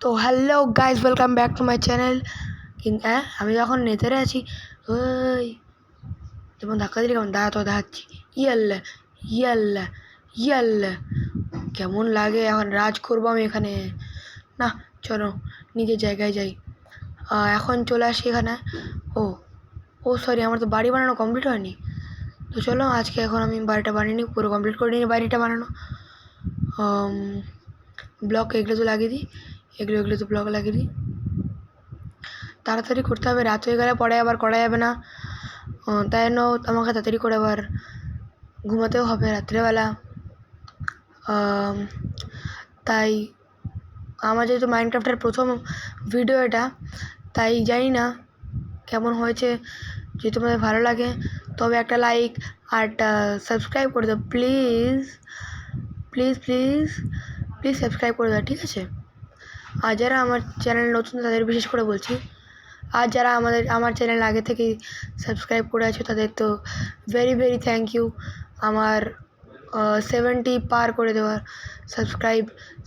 তো hello guys, welcome back to my channel. আমি যখন নেতারে আছি, ওই যেমন ধাক্কা দিলে কেমন দাঁড়া, তো দেখাচ্ছি। ইয়াল্লা ইয়াল্লা ইয়াল্লা, কেমন লাগে। এখন রাজ করবো আমি এখানে। না, চলো নিজের জায়গায় যাই। এখন চলে আসি এখানে। ও ও সরি, আমার তো বাড়ি বানানো কমপ্লিট হয়নি। তো চলো আজকে এখন আমি বাড়িটা বানিয়ে নিই, পুরো কমপ্লিট করে নিই বাড়িটা বানানো। ব্লক এগুলো তো লাগিয়ে দিই, এগুলো তো ব্লক লাগিয়ে দিই। তাড়াতাড়ি করতে হবে, রাত হয়ে গেলে পরে আবার করা যাবে না। তাই জন্য আমাকে তাড়াতাড়ি করে আবার ঘুমাতেও হবে রাত্রেবেলা। তাই আমার যেহেতু মাইনক্রাফটের প্রথম ভিডিও এটা, তাই জানি না কেমন হয়েছে। যদি তোমাদের ভালো লাগে তবে একটা লাইক আর একটা সাবস্ক্রাইব করে দাও please please please please subscribe করে দাও, ঠিক আছে? আর যারা আমার চ্যানেল নতুন তাদের বিশেষ করে বলছি, আর যারা আমার চ্যানেল আগে থেকেই সাবস্ক্রাইব করে আছো তাদের তো ভেরি ভেরি থ্যাংক ইউ। আমার 70 পার করে দেওয়ার সাবস্ক্রাইব,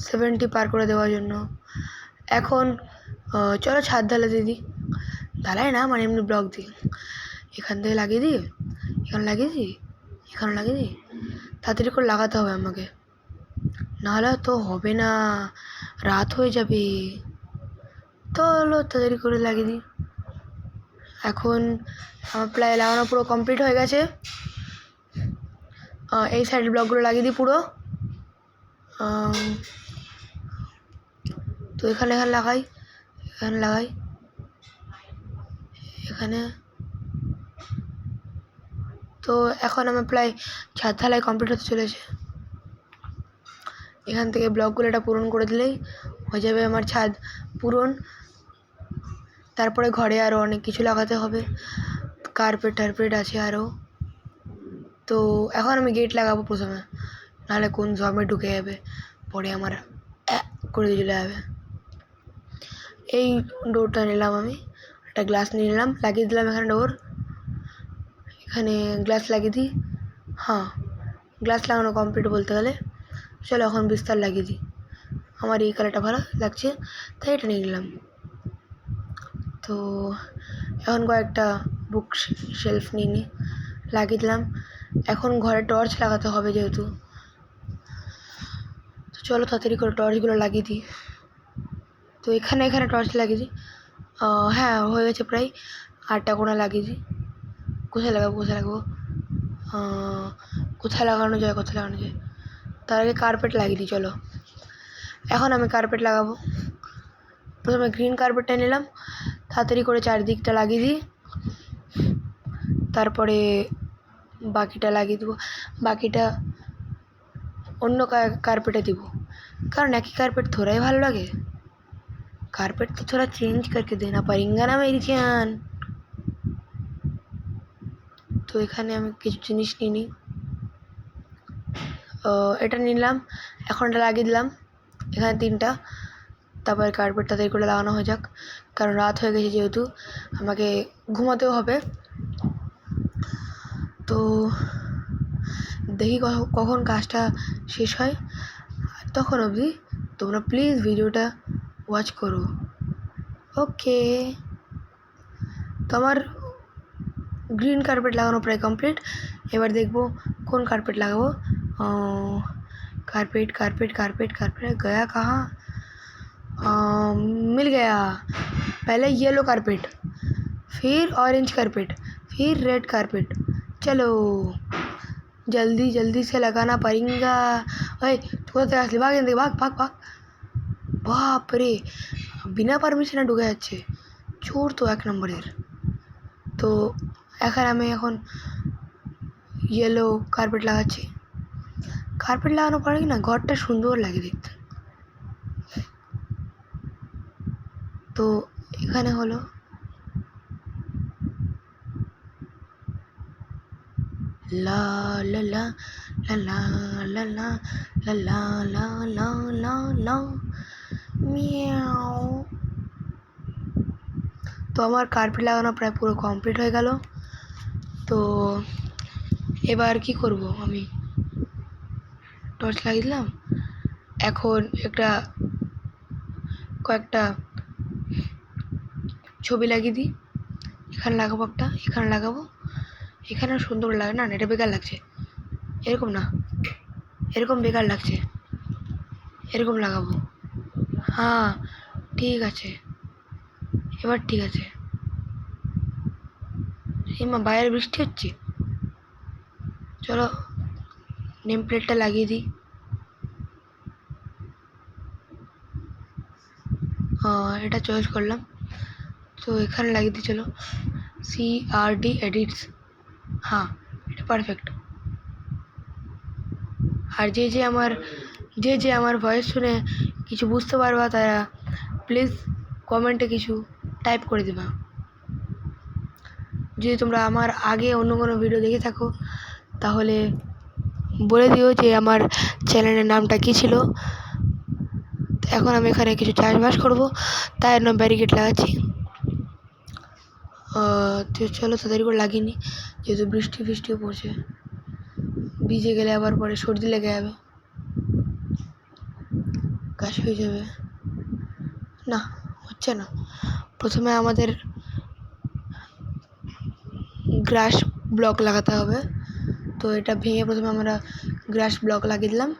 70 পার করে দেওয়ার জন্য। এখন চলো ছাদ ঢালা দিদি, ঢালাই না মানে এমনি ব্লক দিই। এখান থেকে লাগিয়ে দিই, এখানে লাগিয়ে দিই, এখানে লাগিয়ে দিই। তাড়াতাড়ি করে লাগাতে হবে আমাকে, নাহলে তো হবে না, রাত হয়ে যাবে। চলো তাড়াতাড়ি করে লাগিয়ে দিই। এখন আমার প্রায় লাগানো পুরো কমপ্লিট হয়ে গেছে। এই সাইড ব্লকগুলো লাগিয়ে দিই পুরো। তো এখানে লাগাই, এখানে লাগাই, এখানে। তো এখন আমার প্রায় ছাদ ঢালাই কমপ্লিট হতে চলেছে। এখান থেকে ব্লকগুলো এটা পূরণ করে দিলেই হয়ে যাবে আমার ছাদ পূরণ। তারপরে ঘরে আরও অনেক কিছু লাগাতে হবে, কার্পেট টার্পেট আছে আরও। তো এখন আমি গেট লাগাবো প্রথমে, নাহলে কোন জমে ঢুকে যাবে, পরে আমার করে দিয়ে চলে যাবে। এই ডোরটা নিলাম, আমি একটা গ্লাস নিয়ে নিলাম, লাগিয়ে দিলাম এখানে ডোর। এখানে গ্লাস লাগিয়ে দিই। হ্যাঁ, গ্লাস লাগানো কমপ্লিট বলতে গেলে। চলো এখন বিস্তার লাগিয়ে দিই। আমার এই কালারটা ভালো লাগছে তাই এটা নিয়ে নিলাম। তো এখন কয়েকটা বুক শেলফ নিয়ে নিই, লাগিয়ে দিলাম। এখন ঘরে টর্চ লাগাতে হবে যেহেতু, তো চলো তাড়াতাড়ি করে টর্চগুলো লাগিয়ে দিই। তো এখানে টর্চ লাগিয়ে দিই। হ্যাঁ হয়ে গেছে প্রায়। 8টা কোণা লাগিয়ে দিই। কোথায় লাগাবো কোথায় লাগানো যায় তার আগে কার্পেট লাগিয়ে দিই। চলো এখন আমি কার্পেট লাগাবো। প্রথমে গ্রিন কার্পেটটা নিলাম, তাড়াতাড়ি করে চারিদিকটা লাগিয়ে দিই। তারপরে বাকিটা লাগিয়ে দেবো, বাকিটা অন্য কার্পেটে দিব, কারণ একই কার্পেট থোড়াই ভালো লাগে। कारपेट तो थोड़ा चेंज करके देना पड़ेगा ना मेरी जान। তো এখানে আমি কিছু জিনিস নিয়ে নিই। এটা নিলাম, এখন এটা লাগিয়ে দিলাম এখানে 3টা। তারপরে কার্পেট তাড়াতাড়ি করে লাগানো হয়ে যাক, কারণ রাত হয়ে গেছে যেহেতু আমাকে ঘুমাতেও হবে। তো দেখি কখন কাজটা শেষ হয়, তখন অবধি তোমরা প্লিজ ভিডিওটা ওয়াচ করো, ওকে? তো আমার গ্রিন কার্পেট লাগানো প্রায় কমপ্লিট। এবার দেখবো কোন কার্পেट लगाओ। कारपेट कारपेट कारपेट कारपेट गया कहाँ? मिल गया। पहले येलो कारपेट, फिर ऑरेंज कारपेट, फिर रेड कारपेट। चलो जल्दी जल्दी से लगाना पड़ेगा। ओए কোথা আসলি, ভাগ এখান থেকে, ভাগ ভাগ ভাগ। বাপরে, বিনা পারমিশনে ঢুকে যাচ্ছে, চোর তো 1 নম্বরের। তো আমি এখন येलो কার্পেট লাগাচ্ছি। কার্পেট লাগানোর পরে কি না ঘরটা সুন্দর লাগে দেখতে। তো এখানে হলো লা লা লা লা লা লা লা লা লা লা লা লা লা মিয়াও। তো আমার কার্পেট লাগানো প্রায় পুরো কমপ্লিট হয়ে গেল। তো এবার কি করব, আমি টর্চ লাগিয়ে দিলাম। এখন একটা কয়েকটা ছবি লাগিয়ে দিই। এখানে লাগাবো একটা, এখানে লাগাবো, এখানে সুন্দর লাগে না, এটা বেকার লাগছে। এরকম না, এরকম বেকার লাগছে, এরকম লাগাবো। হ্যাঁ ঠিক আছে, এবার ঠিক আছে। মা বাইরে বৃষ্টি হচ্ছে, চলো নেম প্লেটটা লাগিয়ে দিই। এটা চয়েস করলাম, তো এখানে লাগিয়ে দিই। চলো CRD এডিটস, হ্যাঁ এটা পারফেক্ট। আর যে আমার ভয়েস শুনে কিছু বুঝতে পারবা তারা প্লিজ কমেন্টে কিছু টাইপ করে দেবা। যদি তোমরা আমার আগে অন্য কোনো ভিডিও দেখে থাকো তাহলে বলে দিও যে আমার চ্যানেলের নামটা কী ছিল। এখন আমি এখানে কিছু চাষবাস করবো, তাই জন্য ব্যারিকেড লাগাচ্ছি। তো চলো তাড়াতাড়ি করে লাগিয়ে নিই, যেহেতু বৃষ্টিও পড়ছে, ভিজে গেলে আবার পরে সর্দি লেগে যাবে, কাশি হয়ে যাবে। না হচ্ছে না, প্রথমে আমাদের গ্রাস ব্লক লাগাতে হবে। তো এটা ভেঙে প্রথমে আমরা গ্রাস ব্লক লাগিয়ে দিলাম।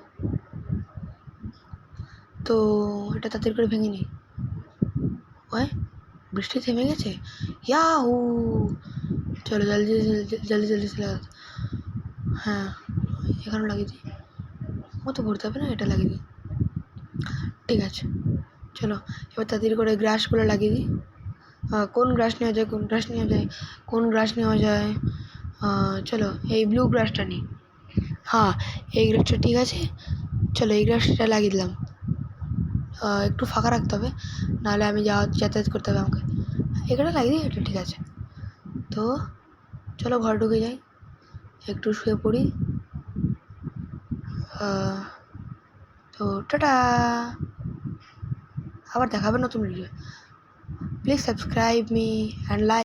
তো এটা তাড়াতাড়ি করে ভেঙে নিই। ওই বৃষ্টি থেমে গেছে, ইয়াহু! চলো জলদি জলদি জলদি লাগাতে। হ্যাঁ এখানে লাগিয়ে দিই, অত ভরতে হবে না, এটা লাগিয়ে দিই। ঠিক আছে চলো এবার তাড়াতাড়ি করে গ্রাসগুলো লাগিয়ে দিই। কোন গ্রাস নেওয়া যায়, চলো এই ব্লু গ্রাসটা নিই। হ্যাঁ এই গ্রাসটা ঠিক আছে, চলো এই গ্রাসটা লাগিয়ে দিলাম। একটু ফাঁকা রাখতে হবে, নাহলে আমি যাতায়াত করতে হবে আমাকে। এখানে লাগিয়ে দিই, এটা ঠিক আছে। তো চলো ঘর ঢুকে যাই, একটু শুয়ে পড়ি। তো টাটা, আবার দেখাবে নতুন video. Please subscribe me and like.